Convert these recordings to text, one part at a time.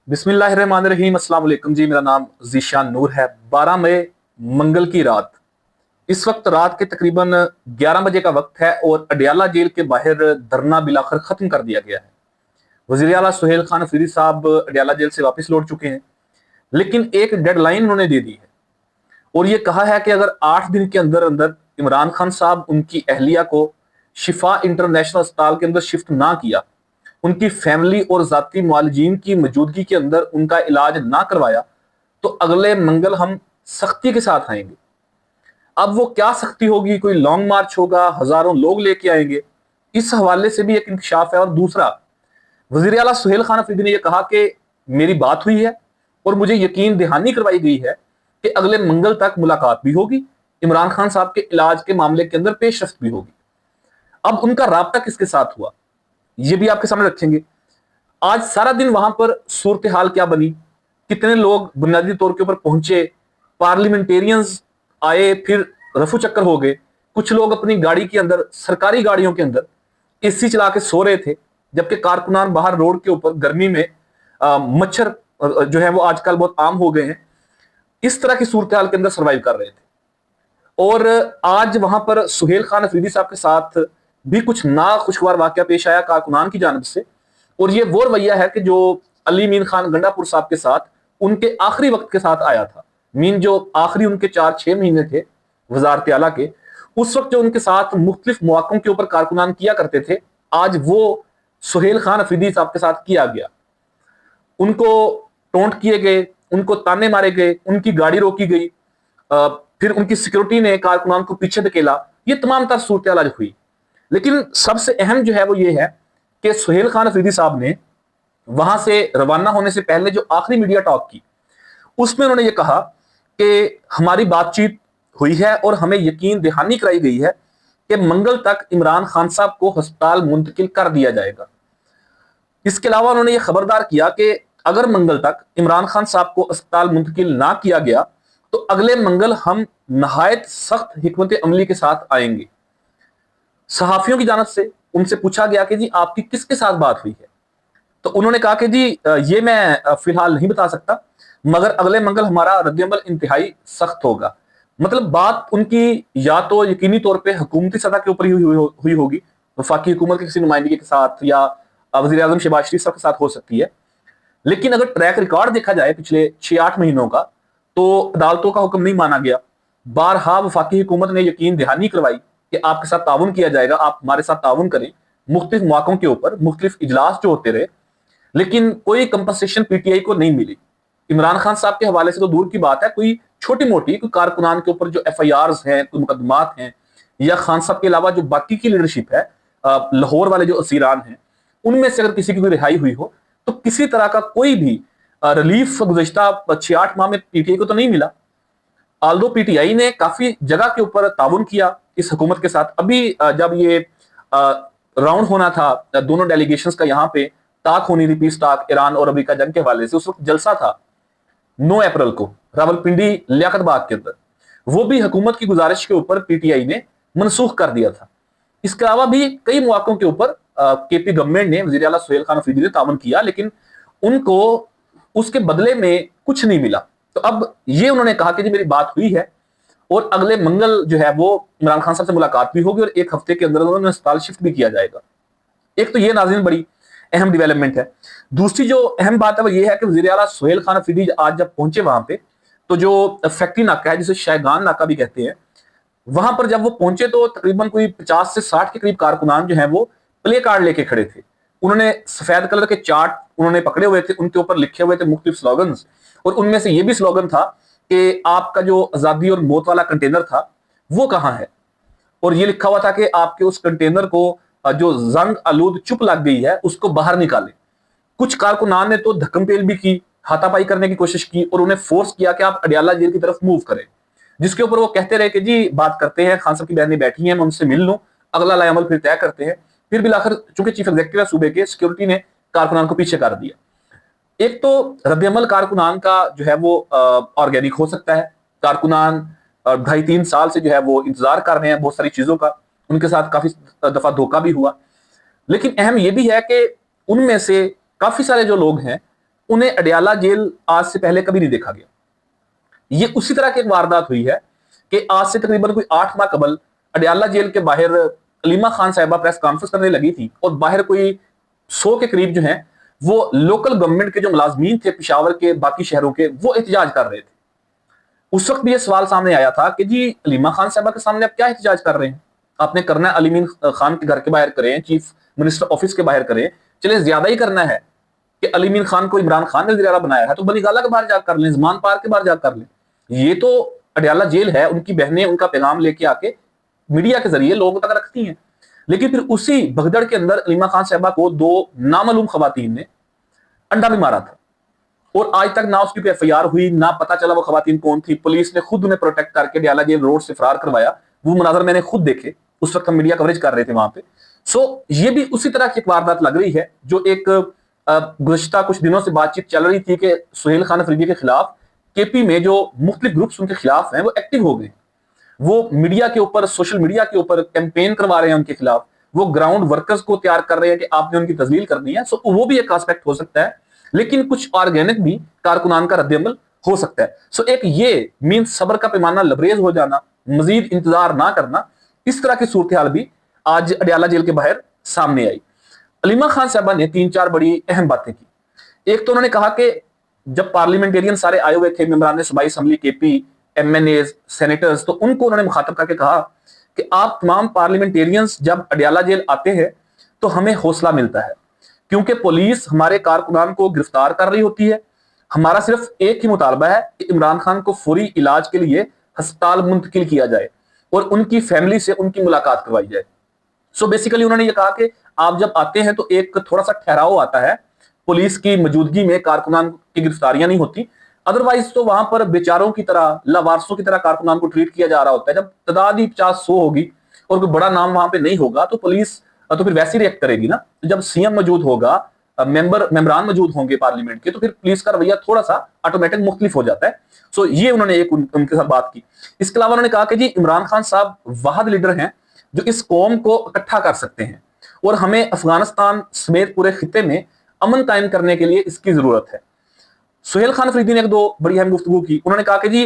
बिस्मिल्लाहिर्रहमानिर्रहीम। अस्सलाम वालेकुम जी, मेरा नाम ज़ीशान नूर है। 12 मई मंगल की रात, इस वक्त रात के तकरीबन 11 बजे का वक्त है और अडयाला जेल के बाहर धरना बिलाकर खत्म कर दिया गया है। वज़ीर आला सुहेल खान अफरीदी साहब अडयाला जेल से वापस लौट चुके हैं, लेकिन एक डेडलाइन उन्होंने दे दी है और ये कहा है कि अगर 8 दिन के अंदर अंदर इमरान खान साहब उनकी अहलिया को शिफा इंटरनेशनल अस्पताल के अंदर शिफ्ट ना किया, उनकी फैमिली और जाती मुआलजीन की मौजूदगी के अंदर उनका इलाज ना करवाया, तो अगले मंगल हम सख्ती के साथ आएंगे। अब वो क्या सख्ती होगी, कोई लॉन्ग मार्च होगा, हजारों लोग लेके आएंगे, इस हवाले से भी एक इंकशाफ है। और दूसरा, वजीर आला सुहेल खान अफरीदी ने यह कहा कि मेरी बात हुई है और मुझे यकीन दहानी करवाई गई है कि अगले मंगल तक मुलाकात भी होगी, इमरान खान साहब के इलाज के मामले के अंदर पेशरफ्त भी होगी। अब उनका राब्ता किसके साथ हुआ, ये भी आपके सामने रखेंगे। आज सारा दिन वहां पर सूरत हाल क्या बनी, कितने लोग बुनियादी तौर के ऊपर पहुंचे, पार्लियामेंटेरियंस आए फिर रफू चक्कर हो गए, कुछ लोग अपनी गाड़ी के अंदर, सरकारी गाड़ियों के अंदर एसी चला के सो रहे थे, जबकि कारकुनान बाहर रोड के ऊपर गर्मी में मच्छर जो है वो आजकल बहुत आम हो गए हैं, इस तरह की सूरत हाल के अंदर सर्वाइव कर रहे थे। और आज वहां पर सुहेल खान अफरीदी साहब के साथ भी कुछ नाखुशगवार वाकया पेश आया कारकुनान की जानब से। और ये वो रवैया है कि जो अली मीन खान गंडापुर साहब के साथ उनके आखिरी वक्त के साथ आया था। मीन जो आखिरी उनके 4-6 महीने थे वजारत आला के, उस वक्त जो उनके साथ मुख्तलिफ मौकों के ऊपर कारकुनान किया करते थे, आज वो सुहेल खान अफरीदी साहब के साथ किया गया। उनको टोंट किए गए, उनको ताने मारे गए, उनकी गाड़ी रोकी गई, फिर उनकी सिक्योरिटी ने कारकुनान को पीछे धकेला। ये तमाम तर सूरत हाल हुई। लेकिन सबसे अहम जो है वो ये है कि सुहेल खान अफरीदी साहब ने वहां से रवाना होने से पहले जो आखिरी मीडिया टॉक की, उसमें उन्होंने ये कहा कि हमारी बातचीत हुई है और हमें यकीन दहानी कराई गई है कि मंगल तक इमरान खान साहब को अस्पताल मुंतकिल कर दिया जाएगा। इसके अलावा उन्होंने ये खबरदार किया कि अगर मंगल तक इमरान खान साहब को अस्पताल मुंतकिल ना किया गया, तो अगले मंगल हम नहायत सख्त हिकमत अमली के साथ आएंगे। सहाफियों की जानब से उनसे पूछा गया कि जी आपकी किसके साथ बात हुई है, तो उन्होंने कहा कि जी ये मैं फिलहाल नहीं बता सकता, मगर अगले मंगल हमारा रद्दअमल इंतहाई सख्त होगा। मतलब बात उनकी या तो यकीनी तौर पे हुकूमती सतह के ऊपर ही हुई होगी, वफाकी हुकूमत के किसी नुमाइंदगी के साथ या वज़ीर आज़म शहबाज शरीफ साहब के साथ हो सकती है। लेकिन अगर ट्रैक रिकॉर्ड देखा जाए पिछले 6-8 महीनों का, तो अदालतों का हुक्म नहीं माना गया। बारहा वफाकी हुकूमत ने यकीन दहानी करवाई कि आपके साथ ताउन किया जाएगा, आप हमारे साथ ताउन करें, मुख्तलिफ मौकों के ऊपर मुख्तलिफ इजलास जो होते रहे, लेकिन कोई कंपनसेशन पीटीआई को नहीं मिली। इमरान खान साहब के हवाले से तो दूर की बात है, कोई छोटी मोटी कोई कारकुनान के ऊपर जो एफआईआर्स हैं, कोई मुकदमात हैं, या खान साहब के अलावा जो बाकी की लीडरशिप है, लाहौर वाले जो असीरान हैं, उनमें से अगर किसी की कोई रिहाई हुई हो, तो किसी तरह का कोई भी रिलीफ गुज़श्ता 6-8 माह में पीटीआई को तो नहीं मिला। आल्दो पीटीआई ने काफी जगह के ऊपर ताउन किया इस हुकूमत के साथ। अभी जब ये राउंड होना था दोनों डेलीगेशंस का, यहाँ पे ताक होनी थी, पीस ताक, ईरान और अमेरिका जंग के हवाले से, उस वक्त जलसा था 9 अप्रैल को रावलपिंडी लियाकत बाग के अंदर। वो भी हुकूमत की गुजारिश के ऊपर पीटीआई ने मनसूख कर दिया था। इसके अलावा भी कई मौकों के ऊपर केपी गवर्नमेंट ने, वज़ीर आला सुहेल खान अफरीदी ने ताउन किया, लेकिन उनको उसके बदले में कुछ नहीं मिला। तो अब ये उन्होंने कहा कि जी मेरी बात हुई है और अगले मंगल जो है वो इमरान खान साहब से मुलाकात भी होगी और 1 हफ्ते के अंदर उन्होंने अस्पताल शिफ्ट भी किया जाएगा। एक तो ये नाज़रीन बड़ी अहम डेवलपमेंट है। दूसरी जो अहम बात है वो ये है कि वज़ीर आला सुहेल खान अफरीदी आज जब पहुंचे वहां पे, तो जो फैक्ट्री नाका है, जिसे शायगान नाका भी कहते हैं, वहां पर जब वो पहुंचे तो तकरीबन कोई 50 से 60 के करीब कारकुनान जो है वो प्ले कार्ड लेके खड़े थे। उन्होंने सफेद कलर के चार्ट उन्होंने पकड़े हुए थे, उनके ऊपर लिखे हुए थे मुख्तलिफ स्लोगन्स, और उनमें से ये भी स्लोगन था कि आपका जो आजादी और मौत वाला कंटेनर था वो कहां है, और ये लिखा हुआ था कि आपके उस कंटेनर को जो जंग आलूद चुप लग गई है उसको बाहर निकालें। कुछ कारकुनान ने तो धक्कम पेल भी की, हाथापाई करने की कोशिश की और उन्हें फोर्स किया कि आप अडयाला जेल की तरफ मूव करें, जिसके ऊपर वो कहते रहे कि जी बात करते हैं, खान साहब की बहनें बैठी हैं, मैं उनसे मिल लूं, अगला लाएअमल फिर तय करते हैं। फिर भी आखिर चूंकि चीफ एग्जीक्यूटिव है सूबे के, सिक्योरिटी ने कारकुनान को पीछे कर दिया। एक तो रद्दअमल कारकुनान का जो है वो ऑर्गेनिक हो सकता है। कारकुनान 2.5-3 साल से जो है वो इंतजार कर रहे हैं बहुत सारी चीजों का, उनके साथ काफी दफा धोखा भी हुआ। लेकिन अहम यह भी है कि उनमें से काफी सारे जो लोग हैं उन्हें अडयाला जेल आज से पहले कभी नहीं देखा गया। ये उसी तरह की एक वारदात हुई है कि आज से तकरीबन कोई 8 माह कबल अडयाला जेल के बाहर अलीमा खान साहिबा प्रेस कॉन्फ्रेंस करने लगी थी और बाहर कोई 100 के करीब जो हैं वो लोकल गवर्नमेंट के जो मुलाजमीन थे पेशावर के, बाकी शहरों के, वो एहतजाज कर रहे थे। उस वक्त भी ये सवाल सामने आया था कि जी अलीमा खान साहिबा के सामने आप क्या एहतजाज कर रहे हैं? आपने करना है अलीमीन खान के घर के बाहर करें, चीफ मिनिस्टर ऑफिस के बाहर करें, चले ज्यादा ही करना है कि अलीमीन खान को इमरान खान ने वज़ीर-ए-आला बनाया है तो बनीगाला के बाहर जाकर कर लें, ज़मान पार्क के बाहर जाकर कर लें। ये तो अडयाला जेल है, उनकी बहनें उनका पैगाम लेके आके मीडिया के जरिए लोगों तक रखती हैं। लेकिन फिर उसी भगदड़ के अंदर अलीमा खान साहिबा को 2 नामालूम खवातीन ने अंडा भी मारा था और आज तक ना उसकी एफआईआर हुई, ना पता चला वो खवातीन कौन थी। पुलिस ने खुद उन्हें प्रोटेक्ट करके अडयाला जेल रोड से फरार करवाया। वो मुनाजर मैंने खुद देखे, उस वक्त हम मीडिया कवरेज कर रहे थे वहां पे। ये भी उसी तरह की एक वारदात लग रही है जो एक गुज़श्ता कुछ दिनों से बातचीत चल रही थी कि सुहेल खान अफरीदी के खिलाफ केपी में जो मुख्तलिफ ग्रुप्स उनके खिलाफ हैं वो एक्टिव हो गए। वो मीडिया के ऊपर, सोशल मीडिया के ऊपर कैंपेन करवा रहे हैं उनके खिलाफ, वो ग्राउंड वर्कर्स को तैयार कर रहे हैं कि आपने उनकी तजलील करनी है। वो भी एक एस्पेक्ट हो सकता है, लेकिन कुछ ऑर्गेनिक भी कारकुनान का रद्द-ए-अमल हो सकता है। एक ये मीन सब्र का पैमाना लबरेज हो जाना, मजीद इंतजार ना करना, इस तरह की सूरत हाल भी आज अडयाला जेल के बाहर सामने आई। अलीमा खान साहबा ने 3-4 बड़ी अहम बातें की। एक तो उन्होंने कहा कि जब पार्लियामेंटेरियन सारे आए हुए थे, मेंबरान सूबाई असम्बली केपी, एमएनएज, सेनेटर्स, तो उनको उन्होंने मुखातब करके कहा कि आप तमाम पार्लियामेंटेरियंस जब अडयाला जेल आते हैं तो हमें हौसला मिलता है, क्योंकि पुलिस हमारे कारकुनान को गिरफ्तार कर रही होती है। हमारा सिर्फ एक ही मुतालबा है कि इमरान खान को फौरी इलाज के लिए अस्पताल मुंतकिल किया जाए और उनकी फैमिली से उनकी मुलाकात करवाई जाए। बेसिकली उन्होंने ये कहा कि आप जब आते हैं तो एक थोड़ा सा ठहराव आता है, पुलिस की मौजूदगी में कारकुनान की गिरफ्तारियां नहीं होती। अदरवाइज तो वहां पर बेचारों की तरह, लावारसों की तरह कारकुनान को ट्रीट किया जा रहा होता है। जब तादाद ही 50-100 होगी और कोई बड़ा नाम वहां पे नहीं होगा तो पुलिस तो फिर वैसे ही रिएक्ट करेगी ना। जब सीएम मौजूद होगा, मेंबरान मौजूद होंगे पार्लियामेंट के, तो फिर पुलिस का रवैया थोड़ा सा ऑटोमेटिक मुख्तलिफ हो जाता है। ये उन्होंने एक उनके साथ बात की। इसके अलावा उन्होंने कहा कि जी इमरान खान साहब वाहिद लीडर हैं जो इस कौम को इकट्ठा कर सकते हैं और हमें अफगानिस्तान समेत पूरे खिते में अमन कायम करने के लिए इसकी जरूरत है। सुहेल खान अफरीदी ने 1-2 बड़ी अहम गुफ्तगू की। उन्होंने कहा कि जी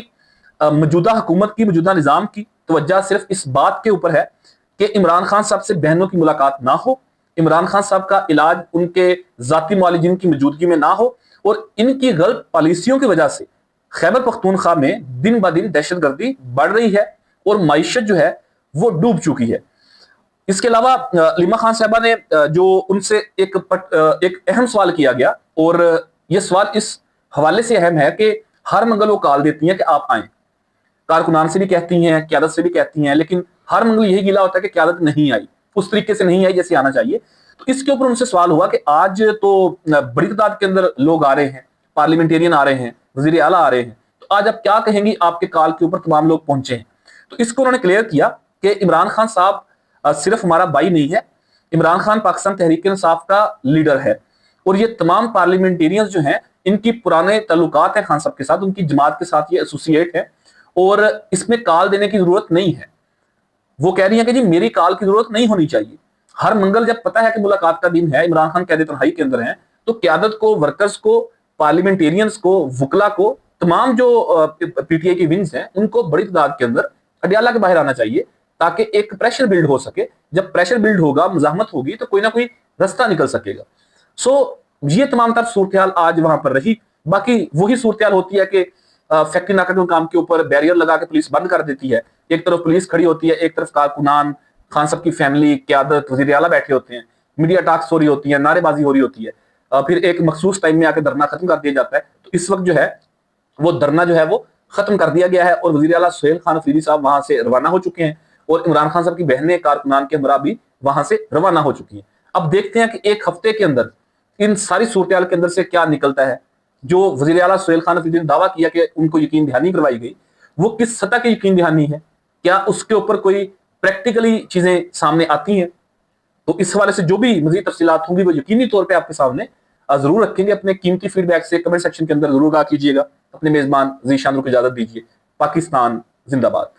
मौजूदा हुकूमत की, मौजूदा निजाम की तवज्जो सिर्फ इस बात के ऊपर है कि इमरान खान साहब से बहनों की मुलाकात ना हो, इमरान खान साहब का इलाज उनके जाती मुआलिजीन की मौजूदगी में ना हो, और इनकी गलत पॉलिसियों की वजह से खैबर पख्तूनख्वा में दिन ब दिन दहशतगर्दी बढ़ रही है और माइशत जो है वो डूब चुकी है। इसके अलावा अलीमा खान साहबा ने जो उनसे एक अहम सवाल किया गया, और यह सवाल इस हवाले से अहम है कि हर मंगल वो कॉल देती हैं कि आप आएं, कारकुनान से भी कहती हैं, क़यादत से भी कहती हैं, लेकिन हर मंगल यही गिला होता है कि क़यादत नहीं आई, उस तरीके से नहीं आई जैसे आना चाहिए। तो इसके ऊपर उनसे सवाल हुआ कि आज तो बड़ी तादाद के अंदर लोग आ रहे हैं, पार्लियामेंटेरियन आ रहे हैं, वज़ीर आला आ रहे हैं, तो आज आप क्या कहेंगी, आपके कॉल के ऊपर तमाम लोग पहुंचे हैं। तो इसको उन्होंने क्लियर किया कि इमरान खान साहब सिर्फ हमारा भाई नहीं है, इमरान खान पाकिस्तान तहरीक-ए-इंसाफ का लीडर है, और ये तमाम पार्लियामेंटेरियंस जो हैं इनकी पुराने ताल्लुकात हैं खान साहब के साथ, उनकी जमात के साथ ये एसोसिएट है, और इसमें कॉल देने की जरूरत नहीं है। वो कह रही है कि जी मेरी कॉल की जरूरत नहीं होनी चाहिए। हर मंगल जब पता है कि मुलाकात का दिन है, इमरान खान कैद तन्हाई के अंदर हैं, तो क़यादत को, वर्कर्स को, पार्लियामेंटेरियंस को, वकला को, तमाम जो पीटीआई की विंग्स हैं, उनको बड़ी तादाद के अंदर अडयाला के बाहर आना चाहिए ताकि एक प्रेशर बिल्ड हो सके। जब प्रेशर बिल्ड होगा, मुजाहमत होगी, तो कोई ना कोई रास्ता निकल सकेगा। ये तमाम तर सूरत आज वहां पर रही। बाकी वही सूरत होती है कि फैक्ट्री नाका के काम के ऊपर बैरियर लगा के पुलिस बंद कर देती है, एक तरफ पुलिस खड़ी होती है, एक तरफ कारकुनान, खान साहब की फैमिली, क़यादत, वज़ीर आला बैठे होते हैं, मीडिया टॉक्स हो रही होती है, नारेबाजी हो रही होती है, फिर एक मखसूस टाइम में आकर धरना खत्म कर दिया जाता है। तो इस वक्त जो है वो धरना जो है वो खत्म कर दिया गया है और वज़ीर आला सुहेल खान अफरीदी साहब वहां से रवाना हो चुके हैं, और इमरान खान साहब की बहनें कारकुनान के हमरा भी वहां से रवाना हो चुकी हैं। अब देखते हैं कि एक हफ्ते के अंदर इन सारी सूरत के अंदर से क्या निकलता है। जो वज़ीर आला सुहेल खान अफरीदी ने दावा किया कि उनको यकीन दहानी करवाई गई, वो किस सतह की यकीन दहानी है, क्या उसके ऊपर कोई प्रैक्टिकली चीजें सामने आती हैं? तो इस हवाले से जो भी मजीद तफसीलात होंगी वो यकीनी तौर पे आपके सामने जरूर रखेंगे। अपने कीमती फीडबैक से कमेंट सेक्शन के अंदर जरूर आगा कीजिएगा। अपने मेजबान ज़ीशान को इजाजत दीजिए। पाकिस्तान जिंदाबाद।